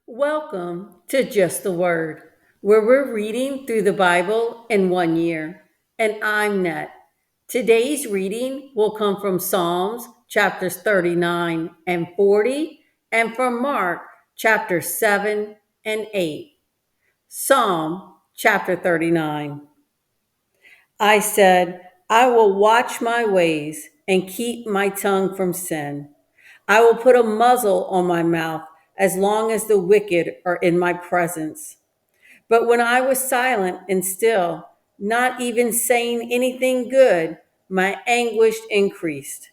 Welcome to Just the Word, where we're reading through the Bible in 1 year. And I'm Net. Today's reading will come from Psalms chapters 39 and 40, and from Mark chapters 7 and 8. Psalm chapter 39. I said, I will watch my ways and keep my tongue from sin. I will put a muzzle on my mouth as long as the wicked are in my presence. But when I was silent and still, not even saying anything good, my anguish increased.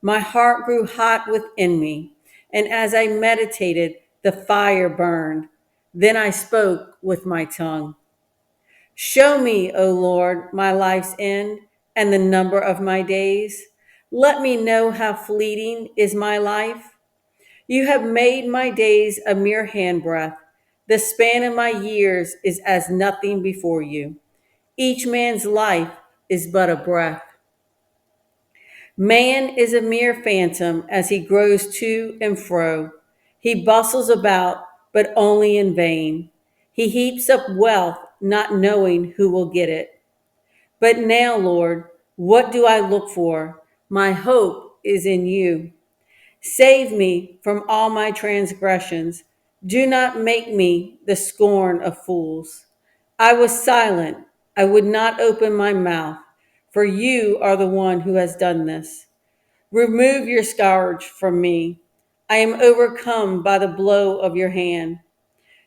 My heart grew hot within me, and as I meditated, the fire burned. Then I spoke with my tongue. Show me, O Lord, my life's end and the number of my days. Let me know how fleeting is my life. You have made my days a mere handbreadth. The span of my years is as nothing before you. Each man's life is but a breath. Man is a mere phantom as he grows to and fro. He bustles about, but only in vain. He heaps up wealth, not knowing who will get it. But now, Lord, what do I look for? My hope is in you. Save me from all my transgressions. Do not make me the scorn of fools. I was silent. I would not open my mouth, for you are the one who has done this. Remove your scourge from me. I am overcome by the blow of your hand.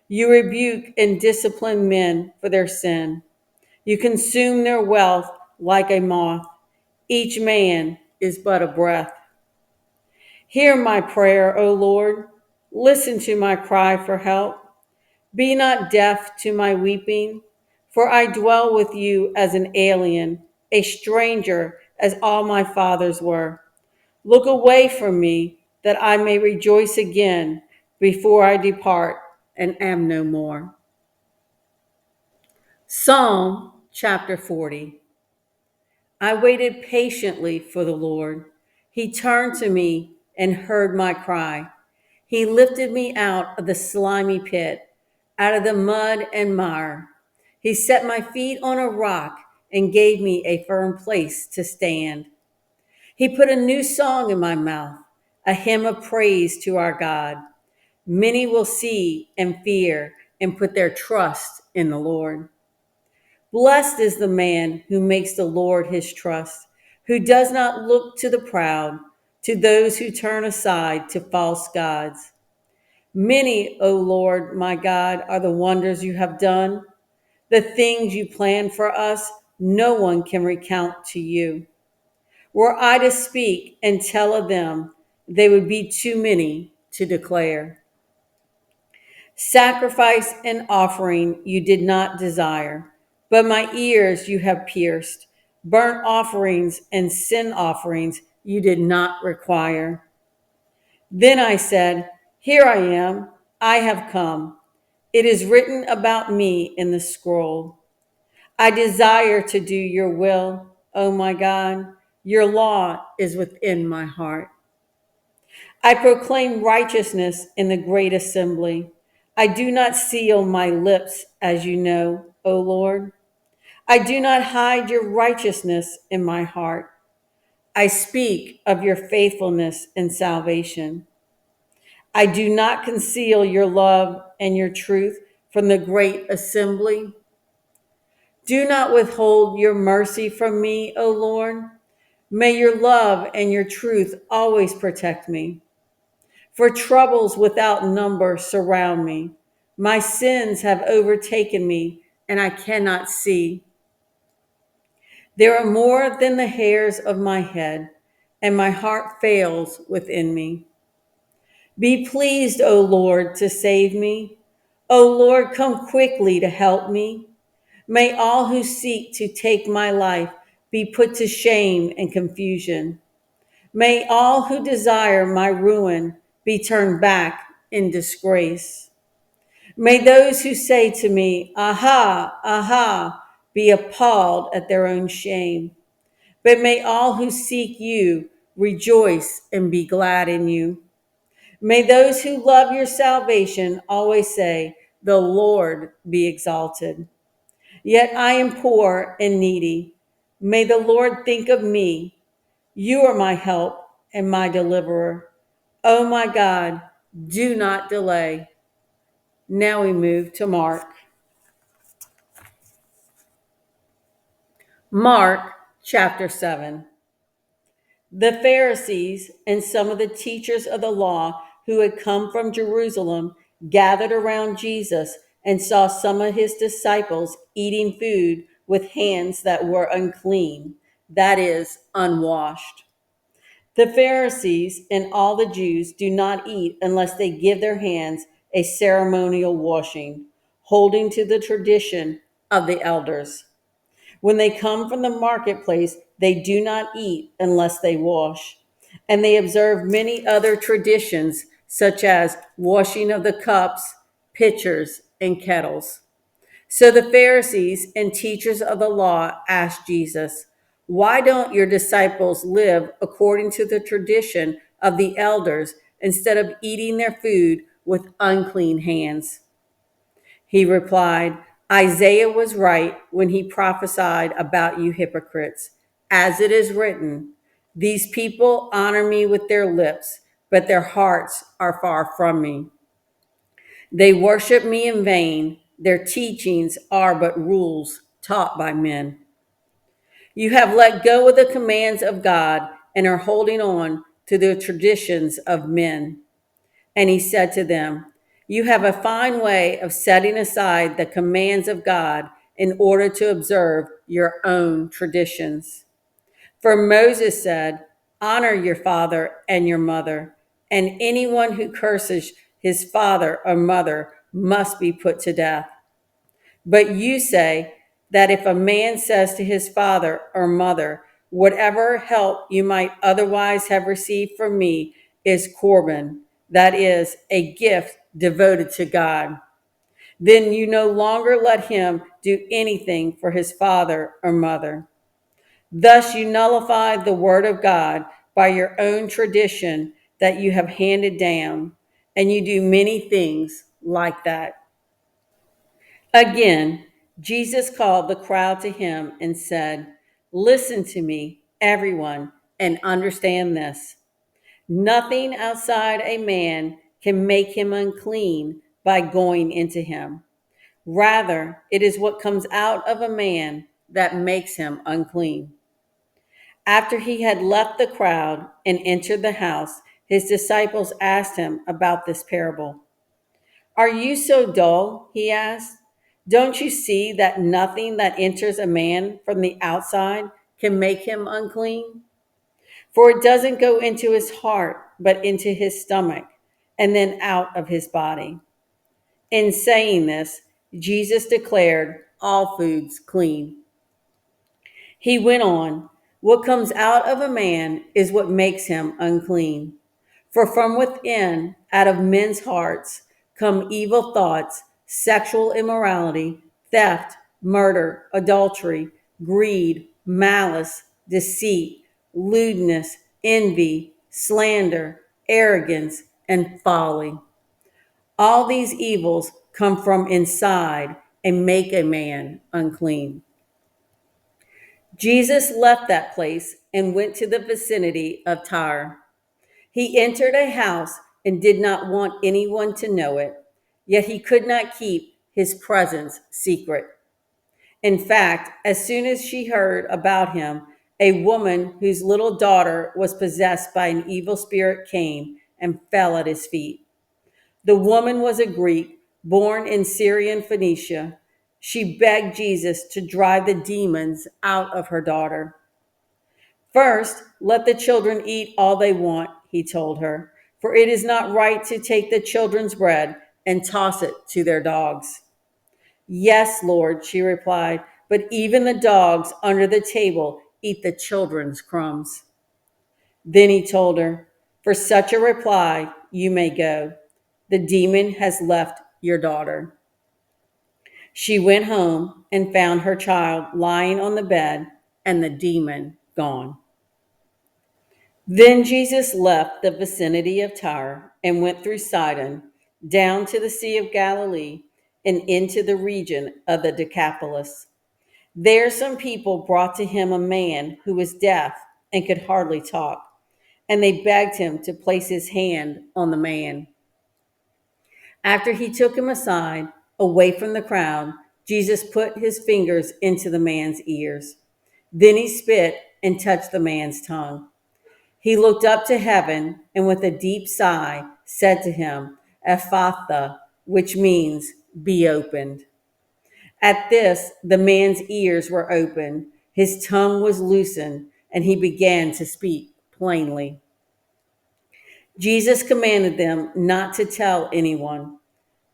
You rebuke and discipline men for their sin. You consume their wealth like a moth. Each man is but a breath. Hear my prayer, O Lord. Listen to my cry for help. Be not deaf to my weeping, for I dwell with you as an alien, a stranger, as all my fathers were. Look away from me, that I may rejoice again before I depart and am no more. Psalm chapter 40. I waited patiently for the Lord. He turned to me and heard my cry. He lifted me out of the slimy pit, out of the mud and mire. He set my feet on a rock and gave me a firm place to stand. He put a new song in my mouth, a hymn of praise to our God. Many will see and fear and put their trust in the Lord. Blessed is the man who makes the Lord his trust, who does not look to the proud, to those who turn aside to false gods. Many, O Lord, my God, are the wonders you have done. The things you planned for us, no one can recount to you. Were I to speak and tell of them, they would be too many to declare. Sacrifice and offering you did not desire, but my ears you have pierced. Burnt offerings and sin offerings you did not require. Then I said, here I am, I have come. It is written about me in the scroll. I desire to do your will, O my God. Your law is within my heart. I proclaim righteousness in the great assembly. I do not seal my lips, as you know, O Lord. I do not hide your righteousness in my heart. I speak of your faithfulness and salvation. I do not conceal your love and your truth from the great assembly. Do not withhold your mercy from me, O Lord. May your love and your truth always protect me. For troubles without number surround me. My sins have overtaken me, and I cannot see. There are more than the hairs of my head, and my heart fails within me. Be pleased, O Lord, to save me. O Lord, come quickly to help me. May all who seek to take my life be put to shame and confusion. May all who desire my ruin be turned back in disgrace. May those who say to me, aha, aha, be appalled at their own shame. But may all who seek you rejoice and be glad in you. May those who love your salvation always say, "The Lord be exalted." Yet I am poor and needy. May the Lord think of me. You are my help and my deliverer. Oh my God, do not delay. Now we move to Mark. Mark chapter 7. The Pharisees and some of the teachers of the law who had come from Jerusalem gathered around Jesus and saw some of his disciples eating food with hands that were unclean, that is, unwashed. The Pharisees and all the Jews do not eat unless they give their hands a ceremonial washing, holding to the tradition of the elders. When they come from the marketplace, they do not eat unless they wash. And they observe many other traditions, such as washing of the cups, pitchers, and kettles. So the Pharisees and teachers of the law asked Jesus, "Why don't your disciples live according to the tradition of the elders instead of eating their food with unclean hands?" He replied, "Isaiah was right when he prophesied about you hypocrites. As it is written, these people honor me with their lips, but their hearts are far from me. They worship me in vain. Their teachings are but rules taught by men. You have let go of the commands of God and are holding on to the traditions of men." And he said to them, "You have a fine way of setting aside the commands of God in order to observe your own traditions. For Moses said, 'Honor your father and your mother,' and anyone who curses his father or mother must be put to death. But you say that if a man says to his father or mother, 'Whatever help you might otherwise have received from me is Corban,' that is, a gift devoted to God, then you no longer let him do anything for his father or mother. Thus you nullify the word of God by your own tradition that you have handed down, and you do many things like that." Again, Jesus called the crowd to him and said, "Listen to me, everyone, and understand this. Nothing outside a man can make him unclean by going into him. Rather, it is what comes out of a man that makes him unclean." After he had left the crowd and entered the house, his disciples asked him about this parable. "Are you so dull?" he asked. "Don't you see that nothing that enters a man from the outside can make him unclean? For it doesn't go into his heart, but into his stomach, and then out of his body." In saying this, Jesus declared all foods clean. He went on, "What comes out of a man is what makes him unclean. For from within, out of men's hearts, come evil thoughts, sexual immorality, theft, murder, adultery, greed, malice, deceit, lewdness, envy, slander, arrogance, and folly. All these evils come from inside and make a man unclean." Jesus left that place and went to the vicinity of Tyre. He entered a house and did not want anyone to know it, yet he could not keep his presence secret. In fact, as soon as she heard about him, a woman whose little daughter was possessed by an evil spirit came and fell at his feet. The woman was a Greek, born in Syrian Phoenicia. She begged Jesus to drive the demons out of her daughter. "First, let the children eat all they want," he told her, "for it is not right to take the children's bread and toss it to their dogs." "Yes, Lord," she replied, "but even the dogs under the table eat the children's crumbs." Then he told her, "For such a reply, you may go. The demon has left your daughter." She went home and found her child lying on the bed and the demon gone. Then Jesus left the vicinity of Tyre and went through Sidon, down to the Sea of Galilee, and into the region of the Decapolis. There some people brought to him a man who was deaf and could hardly talk, and they begged him to place his hand on the man. After he took him aside, away from the crowd, Jesus put his fingers into the man's ears. Then he spit and touched the man's tongue. He looked up to heaven and with a deep sigh said to him, Ephphatha, which means be opened. At this, the man's ears were opened, his tongue was loosened, and he began to speak plainly. Jesus commanded them not to tell anyone,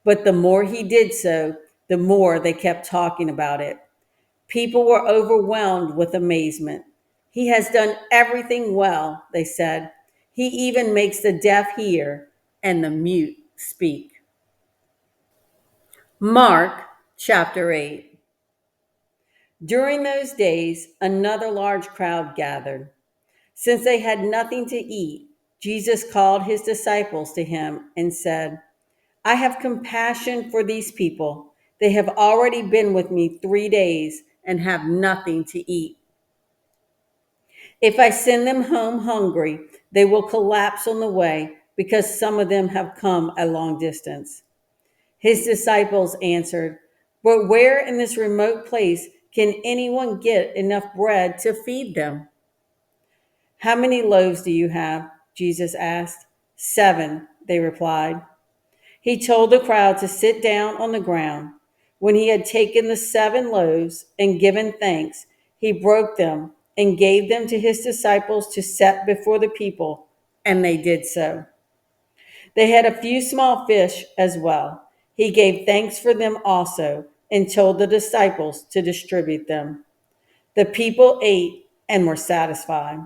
but the more he did so, the more they kept talking about it. People were overwhelmed with amazement. He has done everything well, they said. He even makes the deaf hear and the mute speak. Mark chapter 8. During those days, another large crowd gathered. Since they had nothing to eat, Jesus called his disciples to him and said, I have compassion for these people. They have already been with me 3 days and have nothing to eat. If I send them home hungry, they will collapse on the way because some of them have come a long distance. His disciples answered, But where in this remote place can anyone get enough bread to feed them? How many loaves do you have? Jesus asked. 7, they replied. He told the crowd to sit down on the ground. When he had taken the 7 loaves and given thanks, he broke them and gave them to his disciples to set before the people, and they did so. They had a few small fish as well. He gave thanks for them also and told the disciples to distribute them. The people ate and were satisfied.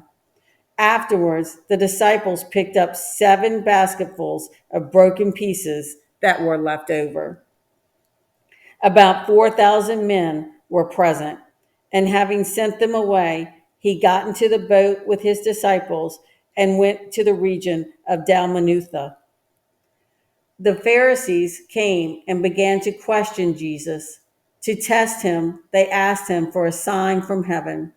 Afterwards, the disciples picked up 7 basketfuls of broken pieces that were left over. About 4,000 men were present, and having sent them away, he got into the boat with his disciples and went to the region of Dalmanutha. The Pharisees came and began to question Jesus. To test him, they asked him for a sign from heaven.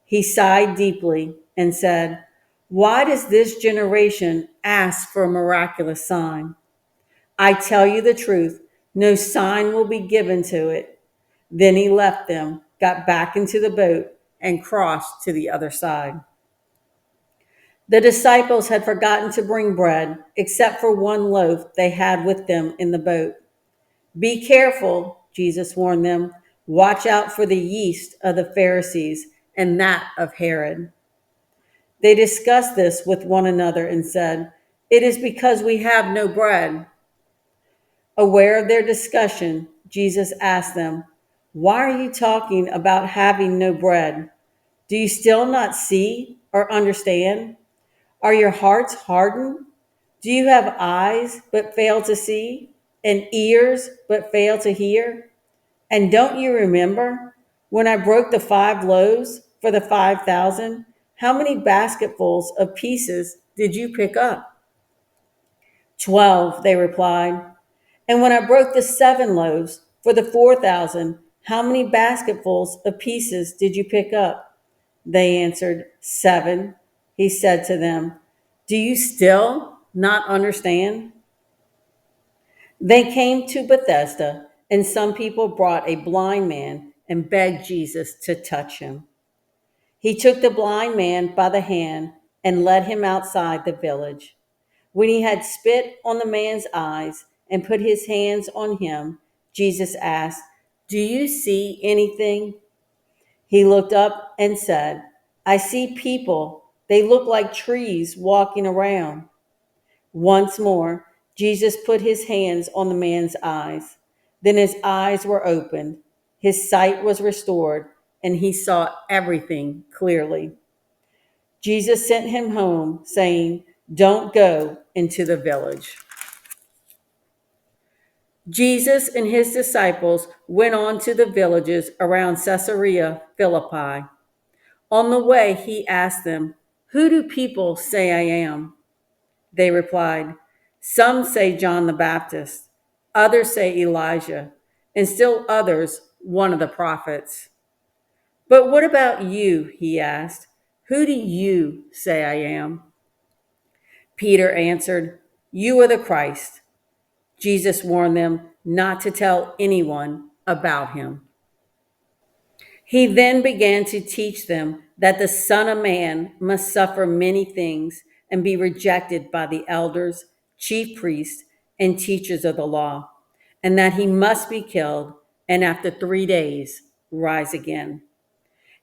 He sighed deeply and said, Why does this generation ask for a miraculous sign? I tell you the truth, no sign will be given to it. Then he left them, got back into the boat, and crossed to the other side. The disciples had forgotten to bring bread, except for 1 loaf they had with them in the boat. Be careful, Jesus warned them. Watch out for the yeast of the Pharisees and that of Herod. They discussed this with one another and said, It is because we have no bread. Aware of their discussion, Jesus asked them, Why are you talking about having no bread? Do you still not see or understand? Are your hearts hardened? Do you have eyes but fail to see, and ears but fail to hear? And don't you remember when I broke the 5 loaves for the 5,000? How many basketfuls of pieces did you pick up? 12, they replied. And when I broke the 7 loaves for the 4,000, how many basketfuls of pieces did you pick up? They answered, 7. He said to them, Do you still not understand? They came to Bethesda, and some people brought a blind man and begged Jesus to touch him. He took the blind man by the hand and led him outside the village. When he had spit on the man's eyes and put his hands on him, Jesus asked, Do you see anything? He looked up and said, I see people. They look like trees walking around. Once more, Jesus put his hands on the man's eyes. Then his eyes were opened, his sight was restored, and he saw everything clearly. Jesus sent him home, saying, Don't go into the village. Jesus and his disciples went on to the villages around Caesarea Philippi. On the way, he asked them, "Who do people say I am?" They replied, "Some say John the Baptist, others say Elijah, and still others, one of the prophets." "But what about you?" he asked. "Who do you say I am?" Peter answered, "You are the Christ." Jesus warned them not to tell anyone about him. He then began to teach them that the Son of Man must suffer many things and be rejected by the elders, chief priests, and teachers of the law, and that he must be killed and after 3 days rise again.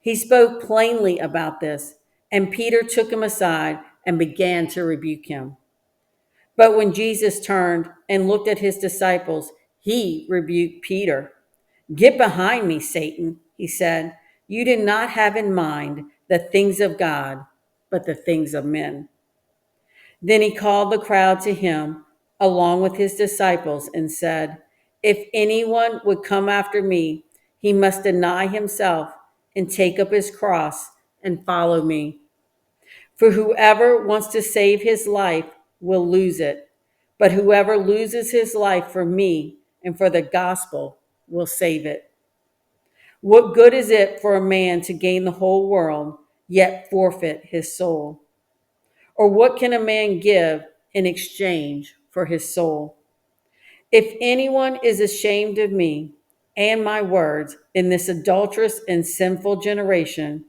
He spoke plainly about this, and Peter took him aside and began to rebuke him. But when Jesus turned and looked at his disciples, he rebuked Peter. "Get behind me, Satan," he said. "You did not have in mind the things of God, but the things of men." Then he called the crowd to him along with his disciples and said, "If anyone would come after me, he must deny himself and take up his cross and follow me. For whoever wants to save his life will lose it, but whoever loses his life for me and for the gospel will save it. What good is it for a man to gain the whole world, yet forfeit his soul? Or what can a man give in exchange for his soul? If anyone is ashamed of me and my words in this adulterous and sinful generation,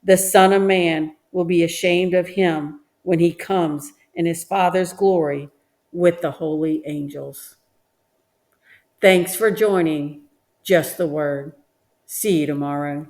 the Son of Man will be ashamed of him when he comes in his Father's glory with the holy angels." Thanks for joining Just the Word. See you tomorrow.